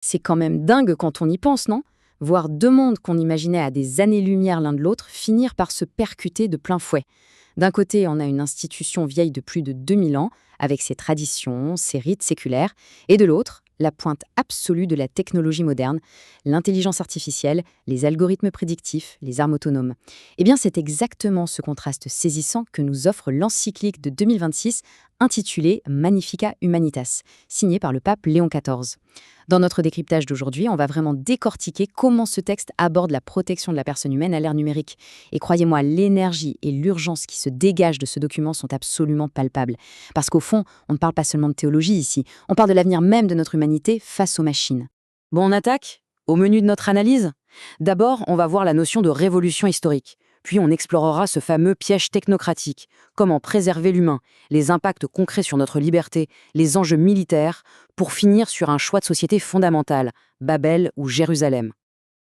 C'est quand même dingue quand on y pense, non? Voir deux mondes qu'on imaginait à des années-lumière l'un de l'autre finir par se percuter de plein fouet. D'un côté, on a une institution vieille de plus de 2000 ans, avec ses traditions, ses rites séculaires, et de l'autre, la pointe absolue de la technologie moderne, l'intelligence artificielle, les algorithmes prédictifs, les armes autonomes. Eh bien, c'est exactement ce contraste saisissant que nous offre l'encyclique de 2026 intitulée Magnificat Humanitas, signée par le pape Léon XIV. Dans notre décryptage d'aujourd'hui, on va vraiment décortiquer comment ce texte aborde la protection de la personne humaine à l'ère numérique. Et croyez-moi, l'énergie et l'urgence qui se dégagent de ce document sont absolument palpables. Parce qu'au fond, on ne parle pas seulement de théologie ici, on parle de l'avenir même de notre humanité face aux machines. Bon, on attaque? Au menu de notre analyse? D'abord, on va voir la notion de révolution historique. Puis on explorera ce fameux piège technocratique, comment préserver l'humain, les impacts concrets sur notre liberté, les enjeux militaires, pour finir sur un choix de société fondamental, Babel ou Jérusalem.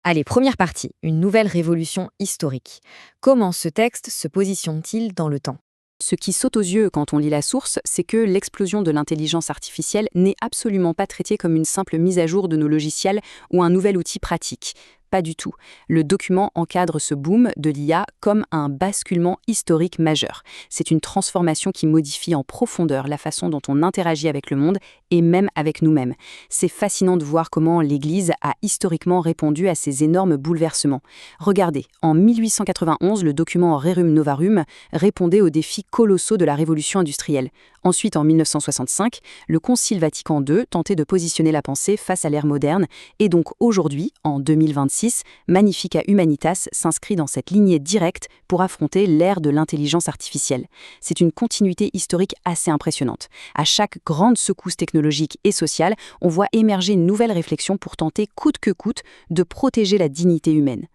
Allez, première partie, une nouvelle révolution historique. Comment ce texte se positionne-t-il dans le temps? Ce qui saute aux yeux quand on lit la source, c'est que l'explosion de l'intelligence artificielle n'est absolument pas traitée comme une simple mise à jour de nos logiciels ou un nouvel outil pratique. Pas du tout. Le document encadre ce boom de l'IA comme un basculement historique majeur. C'est une transformation qui modifie en profondeur la façon dont on interagit avec le monde et même avec nous-mêmes. C'est fascinant de voir comment l'Église a historiquement répondu à ces énormes bouleversements. Regardez, en 1891, le document Rerum Novarum répondait aux défis colossaux de la révolution industrielle. Ensuite, en 1965, le Concile Vatican II tentait de positionner la pensée face à l'ère moderne, et donc aujourd'hui, en 2026, Magnificat Humanitas s'inscrit dans cette lignée directe pour affronter l'ère de l'intelligence artificielle. C'est une continuité historique assez impressionnante. À chaque grande secousse technologique et sociale, on voit émerger une nouvelle réflexion pour tenter coûte que coûte de protéger la dignité humaine.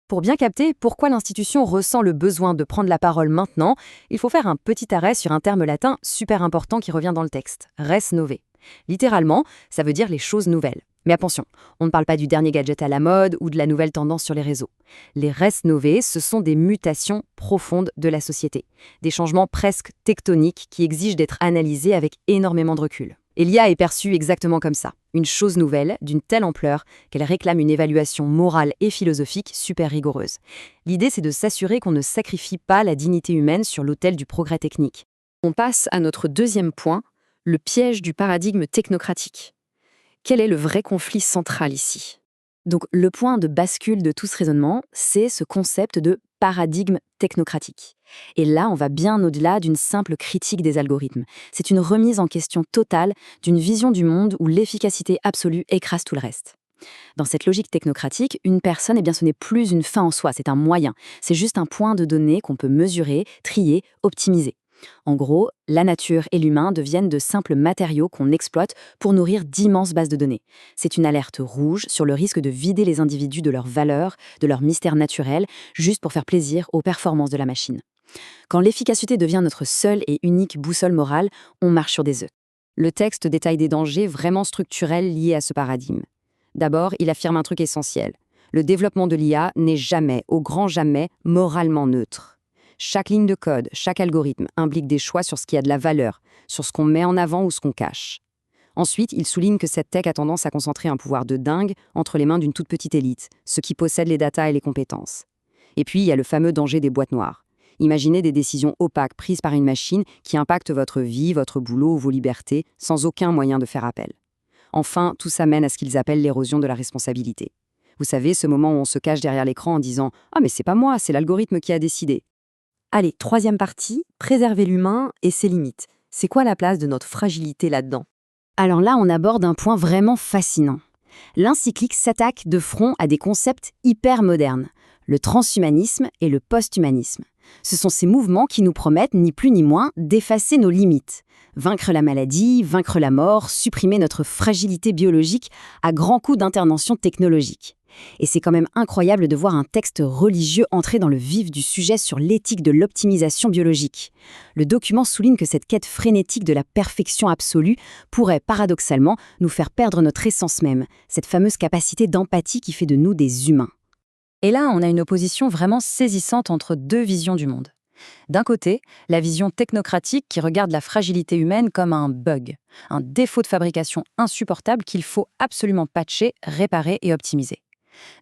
Pour bien capter pourquoi l'institution ressent le besoin de prendre la parole maintenant, il faut faire un petit arrêt sur un terme latin super important qui revient dans le texte, res nove. Littéralement, ça veut dire les choses nouvelles. Mais attention, on ne parle pas du dernier gadget à la mode ou de la nouvelle tendance sur les réseaux. Les res nove, ce sont des mutations profondes de la société, des changements presque tectoniques qui exigent d'être analysés avec énormément de recul. Et l'IA est perçue exactement comme ça, une chose nouvelle, d'une telle ampleur qu'elle réclame une évaluation morale et philosophique super rigoureuse. L'idée, c'est de s'assurer qu'on ne sacrifie pas la dignité humaine sur l'autel du progrès technique. On passe à notre deuxième point, le piège du paradigme technocratique. Quel est le vrai conflit central ici? Donc, le point de bascule de tout ce raisonnement, c'est ce concept de paradigme technocratique. Et là, on va bien au-delà d'une simple critique des algorithmes. C'est une remise en question totale d'une vision du monde où l'efficacité absolue écrase tout le reste. Dans cette logique technocratique, une personne, ce n'est plus une fin en soi, c'est un moyen. C'est juste un point de données qu'on peut mesurer, trier, optimiser. En gros, la nature et l'humain deviennent de simples matériaux qu'on exploite pour nourrir d'immenses bases de données. C'est une alerte rouge sur le risque de vider les individus de leurs valeurs, de leur mystère naturel, juste pour faire plaisir aux performances de la machine. Quand l'efficacité devient notre seule et unique boussole morale, on marche sur des œufs. Le texte détaille des dangers vraiment structurels liés à ce paradigme. D'abord, il affirme un truc essentiel. Le développement de l'IA n'est jamais, au grand jamais, moralement neutre. Chaque ligne de code, chaque algorithme implique des choix sur ce qui a de la valeur, sur ce qu'on met en avant ou ce qu'on cache. Ensuite, il souligne que cette tech a tendance à concentrer un pouvoir de dingue entre les mains d'une toute petite élite, ceux qui possèdent les datas et les compétences. Et puis, il y a le fameux danger des boîtes noires. Imaginez des décisions opaques prises par une machine qui impactent votre vie, votre boulot ou vos libertés, sans aucun moyen de faire appel. Enfin, tout ça mène à ce qu'ils appellent l'érosion de la responsabilité. Vous savez, ce moment où on se cache derrière l'écran en disant « Ah mais c'est pas moi, c'est l'algorithme qui a décidé ». Allez, troisième partie, préserver l'humain et ses limites. C'est quoi la place de notre fragilité là-dedans? Alors là, on aborde un point vraiment fascinant. L'encyclique s'attaque de front à des concepts hyper modernes, le transhumanisme et le posthumanisme. Ce sont ces mouvements qui nous promettent, ni plus ni moins, d'effacer nos limites. Vaincre la maladie, vaincre la mort, supprimer notre fragilité biologique à grands coups d'intervention technologique. Et c'est quand même incroyable de voir un texte religieux entrer dans le vif du sujet sur l'éthique de l'optimisation biologique. Le document souligne que cette quête frénétique de la perfection absolue pourrait paradoxalement nous faire perdre notre essence même, cette fameuse capacité d'empathie qui fait de nous des humains. Et là, on a une opposition vraiment saisissante entre deux visions du monde. D'un côté, la vision technocratique qui regarde la fragilité humaine comme un bug, un défaut de fabrication insupportable qu'il faut absolument patcher, réparer et optimiser.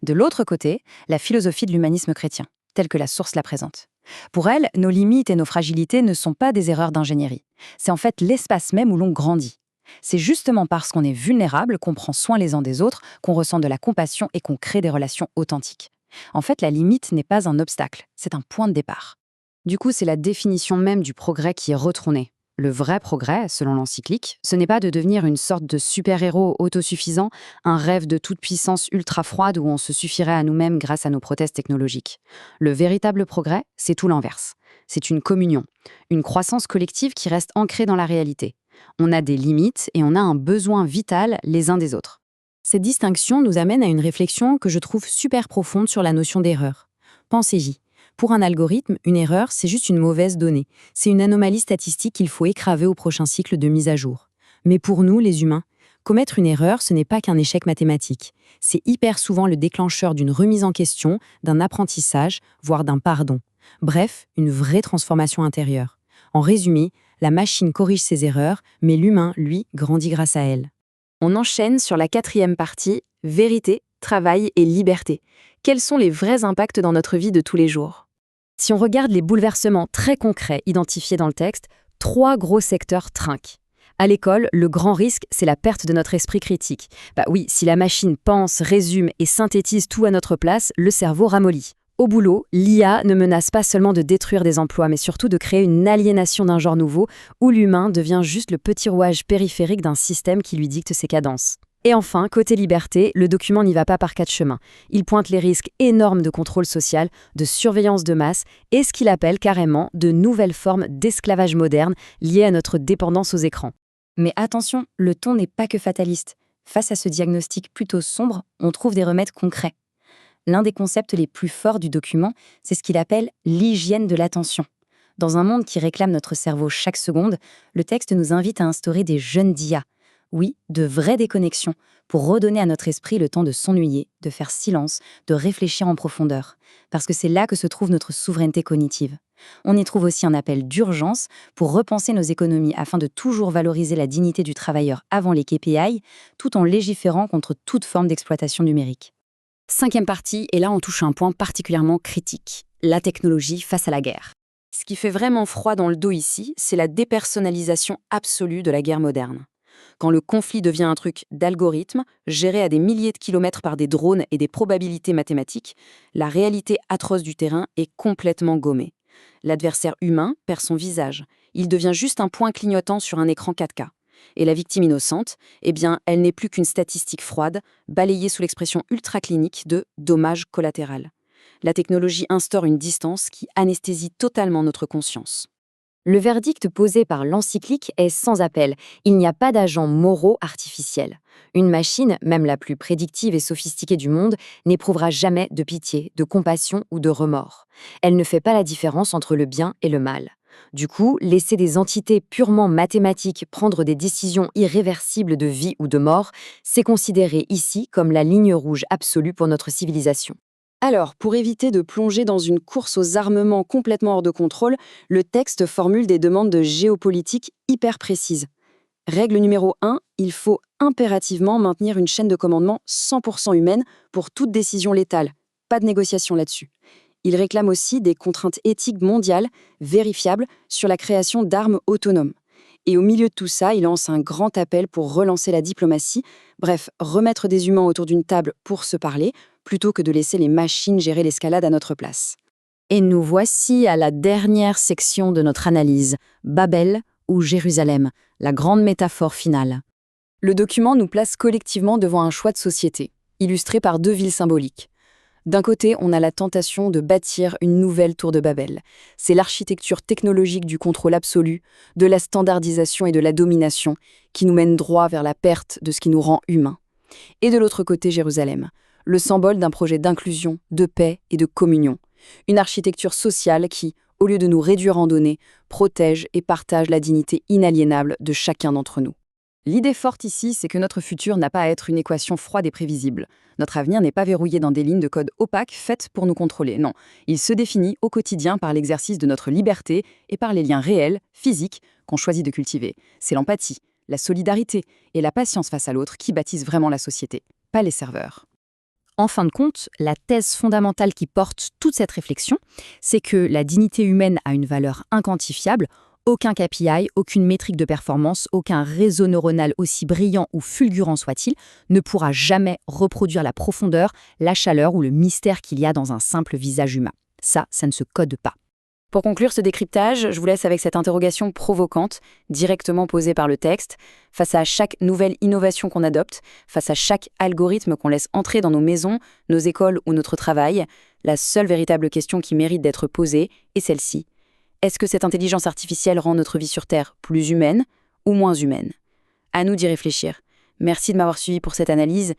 De l'autre côté, la philosophie de l'humanisme chrétien, telle que la source la présente. Pour elle, nos limites et nos fragilités ne sont pas des erreurs d'ingénierie. C'est en fait l'espace même où l'on grandit. C'est justement parce qu'on est vulnérable qu'on prend soin les uns des autres, qu'on ressent de la compassion et qu'on crée des relations authentiques. En fait, la limite n'est pas un obstacle, c'est un point de départ. Du coup, c'est la définition même du progrès qui est retournée. Le vrai progrès, selon l'encyclique, ce n'est pas de devenir une sorte de super-héros autosuffisant, un rêve de toute puissance ultra froide où on se suffirait à nous-mêmes grâce à nos prothèses technologiques. Le véritable progrès, c'est tout l'inverse. C'est une communion, une croissance collective qui reste ancrée dans la réalité. On a des limites et on a un besoin vital les uns des autres. Cette distinction nous amène à une réflexion que je trouve super profonde sur la notion d'erreur. Pensez-y. Pour un algorithme, une erreur, c'est juste une mauvaise donnée. C'est une anomalie statistique qu'il faut écraver au prochain cycle de mise à jour. Mais pour nous, les humains, commettre une erreur, ce n'est pas qu'un échec mathématique. C'est hyper souvent le déclencheur d'une remise en question, d'un apprentissage, voire d'un pardon. Bref, une vraie transformation intérieure. En résumé, la machine corrige ses erreurs, mais l'humain, lui, grandit grâce à elle. On enchaîne sur la 4e partie, vérité, travail et liberté. Quels sont les vrais impacts dans notre vie de tous les jours ? Si on regarde les bouleversements très concrets identifiés dans le texte, 3 gros secteurs trinquent. À l'école, le grand risque, c'est la perte de notre esprit critique. Oui, si la machine pense, résume et synthétise tout à notre place, le cerveau ramollit. Au boulot, l'IA ne menace pas seulement de détruire des emplois, mais surtout de créer une aliénation d'un genre nouveau, où l'humain devient juste le petit rouage périphérique d'un système qui lui dicte ses cadences. Et enfin, côté liberté, le document n'y va pas par 4 chemins. Il pointe les risques énormes de contrôle social, de surveillance de masse et ce qu'il appelle carrément de nouvelles formes d'esclavage moderne liées à notre dépendance aux écrans. Mais attention, le ton n'est pas que fataliste. Face à ce diagnostic plutôt sombre, on trouve des remèdes concrets. L'un des concepts les plus forts du document, c'est ce qu'il appelle l'hygiène de l'attention. Dans un monde qui réclame notre cerveau chaque seconde, le texte nous invite à instaurer des jeûnes d'IA. Oui, de vraies déconnexions, pour redonner à notre esprit le temps de s'ennuyer, de faire silence, de réfléchir en profondeur. Parce que c'est là que se trouve notre souveraineté cognitive. On y trouve aussi un appel d'urgence pour repenser nos économies afin de toujours valoriser la dignité du travailleur avant les KPI, tout en légiférant contre toute forme d'exploitation numérique. 5e partie, et là on touche à un point particulièrement critique, la technologie face à la guerre. Ce qui fait vraiment froid dans le dos ici, c'est la dépersonnalisation absolue de la guerre moderne. Quand le conflit devient un truc d'algorithme, géré à des milliers de kilomètres par des drones et des probabilités mathématiques, la réalité atroce du terrain est complètement gommée. L'adversaire humain perd son visage. Il devient juste un point clignotant sur un écran 4K. Et la victime innocente, elle n'est plus qu'une statistique froide, balayée sous l'expression ultra-clinique de « dommage collatéral ». La technologie instaure une distance qui anesthésie totalement notre conscience. Le verdict posé par l'encyclique est sans appel. Il n'y a pas d'agents moraux artificiels. Une machine, même la plus prédictive et sophistiquée du monde, n'éprouvera jamais de pitié, de compassion ou de remords. Elle ne fait pas la différence entre le bien et le mal. Du coup, laisser des entités purement mathématiques prendre des décisions irréversibles de vie ou de mort, c'est considéré ici comme la ligne rouge absolue pour notre civilisation. Alors, pour éviter de plonger dans une course aux armements complètement hors de contrôle, le texte formule des demandes de géopolitique hyper précises. Règle numéro 1, il faut impérativement maintenir une chaîne de commandement 100% humaine pour toute décision létale. Pas de négociation là-dessus. Il réclame aussi des contraintes éthiques mondiales, vérifiables, sur la création d'armes autonomes. Et au milieu de tout ça, il lance un grand appel pour relancer la diplomatie, bref, remettre des humains autour d'une table pour se parler, plutôt que de laisser les machines gérer l'escalade à notre place. Et nous voici à la dernière section de notre analyse, Babel ou Jérusalem, la grande métaphore finale. Le document nous place collectivement devant un choix de société, illustré par 2 villes symboliques. D'un côté, on a la tentation de bâtir une nouvelle tour de Babel. C'est l'architecture technologique du contrôle absolu, de la standardisation et de la domination qui nous mène droit vers la perte de ce qui nous rend humains. Et de l'autre côté, Jérusalem, le symbole d'un projet d'inclusion, de paix et de communion. Une architecture sociale qui, au lieu de nous réduire en données, protège et partage la dignité inaliénable de chacun d'entre nous. L'idée forte ici, c'est que notre futur n'a pas à être une équation froide et prévisible. Notre avenir n'est pas verrouillé dans des lignes de code opaques faites pour nous contrôler, non. Il se définit au quotidien par l'exercice de notre liberté et par les liens réels, physiques, qu'on choisit de cultiver. C'est l'empathie, la solidarité et la patience face à l'autre qui bâtissent vraiment la société, pas les serveurs. En fin de compte, la thèse fondamentale qui porte toute cette réflexion, c'est que la dignité humaine a une valeur inquantifiable. Aucun KPI, aucune métrique de performance, aucun réseau neuronal aussi brillant ou fulgurant soit-il ne pourra jamais reproduire la profondeur, la chaleur ou le mystère qu'il y a dans un simple visage humain. Ça ne se code pas. Pour conclure ce décryptage, je vous laisse avec cette interrogation provocante, directement posée par le texte. Face à chaque nouvelle innovation qu'on adopte, face à chaque algorithme qu'on laisse entrer dans nos maisons, nos écoles ou notre travail, la seule véritable question qui mérite d'être posée est celle-ci. Est-ce que cette intelligence artificielle rend notre vie sur Terre plus humaine ou moins humaine ? À nous d'y réfléchir. Merci de m'avoir suivi pour cette analyse.